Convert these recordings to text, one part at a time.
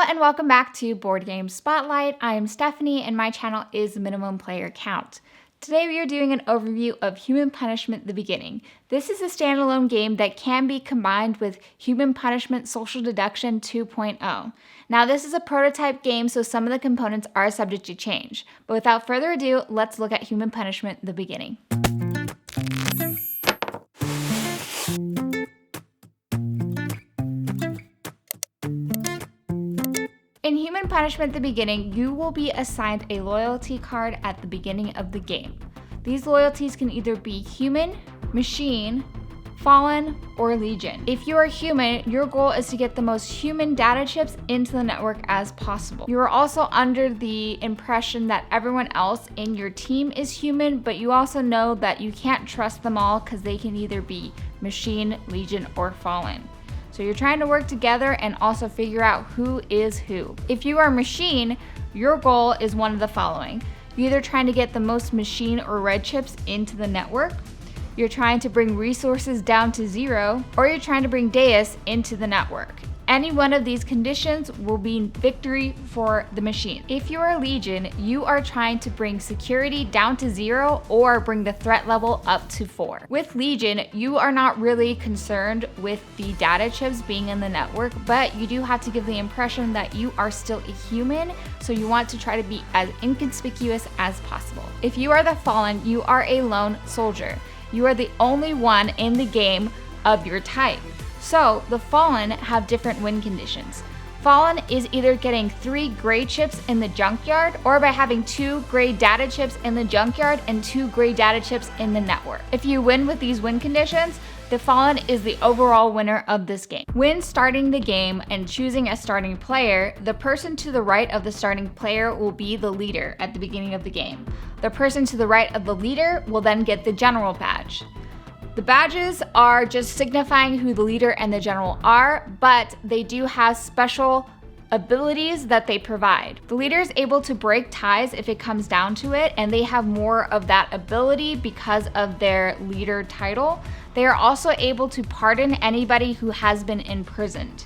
and welcome back to Board Game Spotlight. I am Stephanie and my channel is Minimum Player Count. Today we are doing an overview of Human Punishment: The Beginning. This is a standalone game that can be combined with Human Punishment: Social Deduction 2.0. Now this is a prototype game, so some of the components are subject to change. But without further ado, let's look at Human Punishment: The Beginning. In Human Punishment: The Beginning, you will be assigned a loyalty card at the beginning of the game. These loyalties can either be human, machine, fallen, or legion. If you are human, your goal is to get the most human data chips into the network as possible. You are also under the impression that everyone else in your team is human, but you also know that you can't trust them all because they can either be machine, legion, or fallen. So you're trying to work together and also figure out who is who. If you are machine, your goal is one of the following. You're either trying to get the most machine or red chips into the network, you're trying to bring resources down to 0, or you're trying to bring Deus into the network. Any one of these conditions will be victory for the machine. If you are Legion, you are trying to bring security down to 0 or bring the threat level up to 4. With Legion, you are not really concerned with the data chips being in the network, but you do have to give the impression that you are still a human, so you want to try to be as inconspicuous as possible. If you are the Fallen, you are a lone soldier. You are the only one in the game of your type. So the Fallen have different win conditions. Fallen is either getting 3 gray chips in the junkyard or by having 2 gray data chips in the junkyard and 2 gray data chips in the network. If you win with these win conditions, the Fallen is the overall winner of this game. When starting the game and choosing a starting player, the person to the right of the starting player will be the leader at the beginning of the game. The person to the right of the leader will then get the general badge. The badges are just signifying who the leader and the general are, but they do have special abilities that they provide. The leader is able to break ties if it comes down to it, and they have more of that ability because of their leader title. They are also able to pardon anybody who has been imprisoned.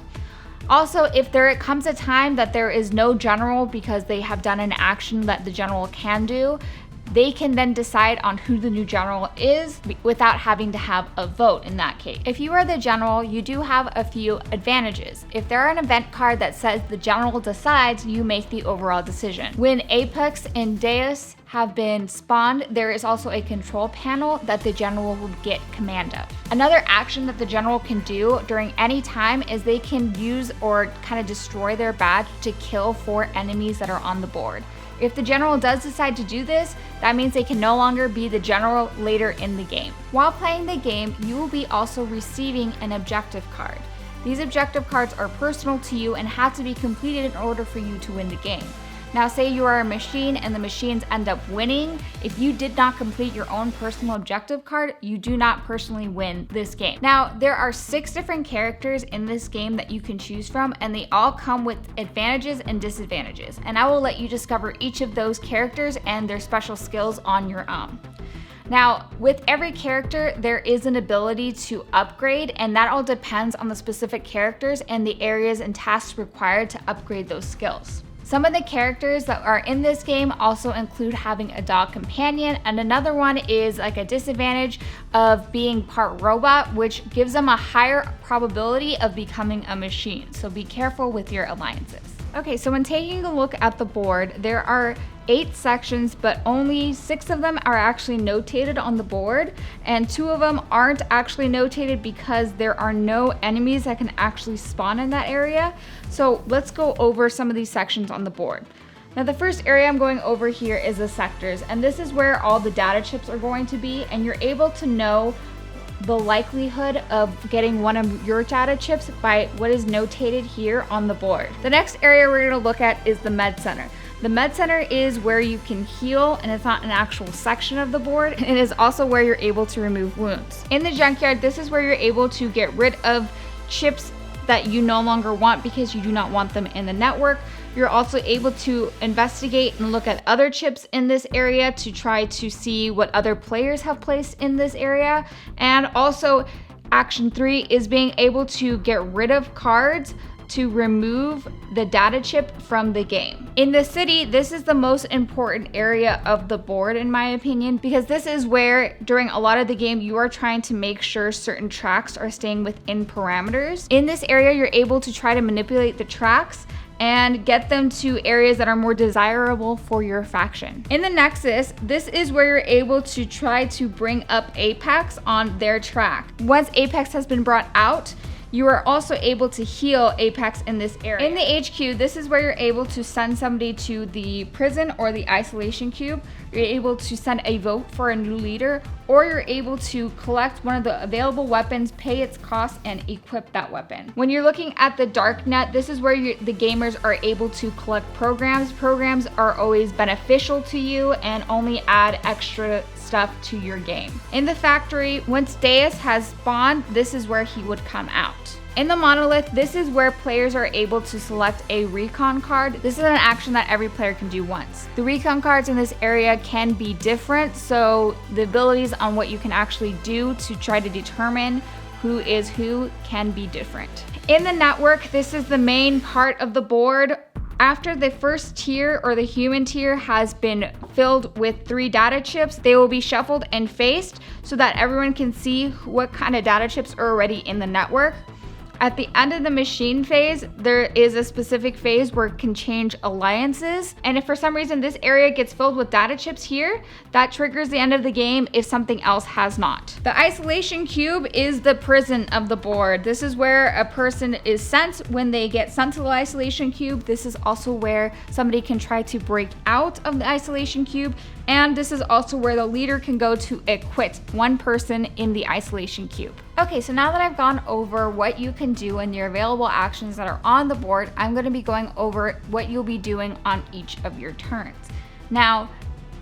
Also, if there comes a time that there is no general because they have done an action that the general can do, they can then decide on who the new general is without having to have a vote in that case. If you are the general, you do have a few advantages. If there are an event card that says the general decides, you make the overall decision. When Apex and Deus have been spawned, there is also a control panel that the general will get command of. Another action that the general can do during any time is they can use or kind of destroy their badge to kill 4 enemies that are on the board. If the general does decide to do this, that means they can no longer be the general later in the game. While playing the game, you will be also receiving an objective card. These objective cards are personal to you and have to be completed in order for you to win the game. Now say you are a machine and the machines end up winning. If you did not complete your own personal objective card, you do not personally win this game. Now there are 6 different characters in this game that you can choose from, and they all come with advantages and disadvantages. And I will let you discover each of those characters and their special skills on your own. Now, with every character, there is an ability to upgrade, and that all depends on the specific characters and the areas and tasks required to upgrade those skills. Some of the characters that are in this game also include having a dog companion, and another one is like a disadvantage of being part robot, which gives them a higher probability of becoming a machine. So be careful with your alliances. Okay, so when taking a look at the board, there are 8 sections, but only 6 of them are actually notated on the board, and 2 of them aren't actually notated because there are no enemies that can actually spawn in that area. So let's go over some of these sections on the board. Now the first area I'm going over here is the sectors, and this is where all the data chips are going to be, and you're able to know the likelihood of getting one of your data chips by what is notated here on the board. The next area we're going to look at is the med center. The med center is where you can heal, and it's not an actual section of the board. It is also where you're able to remove wounds. In the junkyard, this is where you're able to get rid of chips that you no longer want because you do not want them in the network. You're also able to investigate and look at other chips in this area to try to see what other players have placed in this area. And also, Action 3 is being able to get rid of cards to remove the data chip from the game. In the city, this is the most important area of the board in my opinion, because this is where during a lot of the game you are trying to make sure certain tracks are staying within parameters. In this area, you're able to try to manipulate the tracks and get them to areas that are more desirable for your faction. In the Nexus, this is where you're able to try to bring up Apex on their track. Once Apex has been brought out, you are also able to heal Apex in this area. In the HQ, this is where you're able to send somebody to the prison or the isolation cube. You're able to send a vote for a new leader, or you're able to collect one of the available weapons, pay its cost, and equip that weapon. When you're looking at the darknet, this is where the gamers are able to collect programs. Programs are always beneficial to you and only add extra stuff to your game. In the factory, once Deus has spawned, this is where he would come out. In the monolith, this is where players are able to select a recon card. This is an action that every player can do once. The recon cards in this area can be different, so the abilities on what you can actually do to try to determine who is who can be different. In the network, this is the main part of the board. After the first tier or the human tier has been filled with 3 data chips, they will be shuffled and faced so that everyone can see what kind of data chips are already in the network. At the end of the machine phase, there is a specific phase where it can change alliances. And if for some reason this area gets filled with data chips here, that triggers the end of the game if something else has not. The isolation cube is the prison of the board. This is where a person is sent when they get sent to the isolation cube. This is also where somebody can try to break out of the isolation cube. And this is also where the leader can go to acquit one person in the isolation cube. Okay, so now that I've gone over what you can do and your available actions that are on the board, I'm going to be going over what you'll be doing on each of your turns. Now,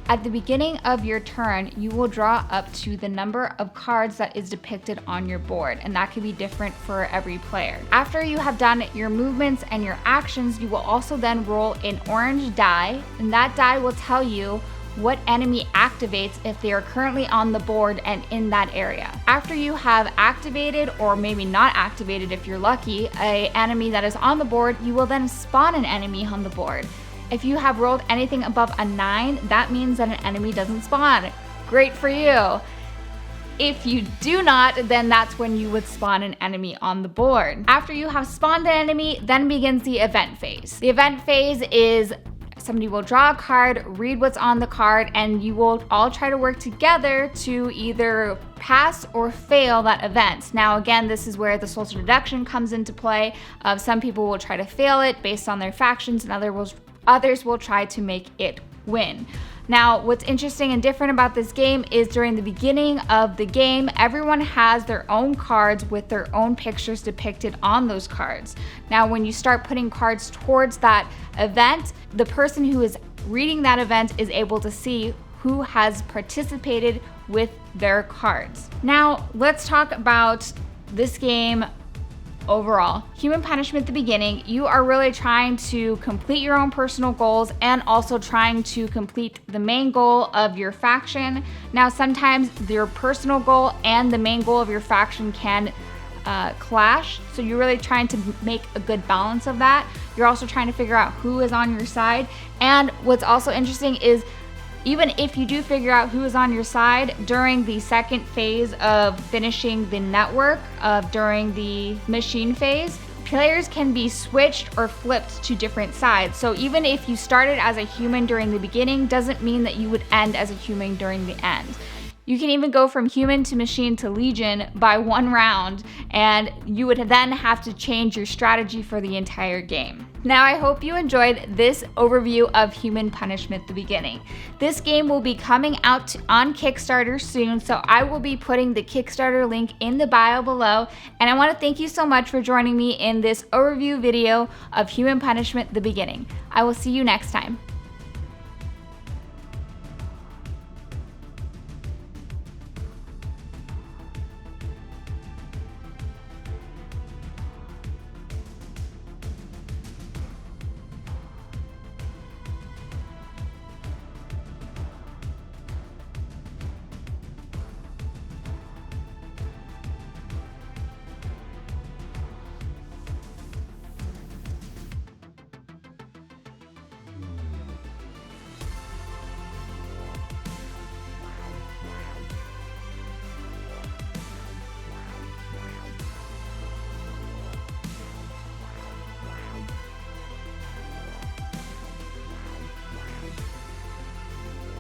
at the beginning of your turn, you will draw up to the number of cards that is depicted on your board, and that can be different for every player. After you have done your movements and your actions, you will also then roll an orange die, and that die will tell you what enemy activates if they are currently on the board and in that area. After you have activated, or maybe not activated if you're lucky, an enemy that is on the board, you will then spawn an enemy on the board. If you have rolled anything above a 9, that means that an enemy doesn't spawn. Great for you. If you do not, then that's when you would spawn an enemy on the board. After you have spawned an enemy, then begins the event phase. The event phase is somebody will draw a card, read what's on the card, and you will all try to work together to either pass or fail that event. Now again, this is where the social deduction comes into play. Some people will try to fail it based on their factions, and others will try to make it win. Now, what's interesting and different about this game is during the beginning of the game, everyone has their own cards with their own pictures depicted on those cards. Now, when you start putting cards towards that event, the person who is reading that event is able to see who has participated with their cards. Now, let's talk about this game overall. Human Punishment at the beginning, you are really trying to complete your own personal goals and also trying to complete the main goal of your faction. Now, sometimes your personal goal and the main goal of your faction can clash, so you're really trying to make a good balance of that. You're also trying to figure out who is on your side, and what's also interesting is even if you do figure out who is on your side during the second phase of finishing the network, during the machine phase, players can be switched or flipped to different sides. So even if you started as a human during the beginning, doesn't mean that you would end as a human during the end. You can even go from human to machine to legion by one round, and you would then have to change your strategy for the entire game. Now, I hope you enjoyed this overview of Human Punishment: The Beginning. This game will be coming out on Kickstarter soon, so I will be putting the Kickstarter link in the bio below. And I want to thank you so much for joining me in this overview video of Human Punishment: The Beginning. I will see you next time.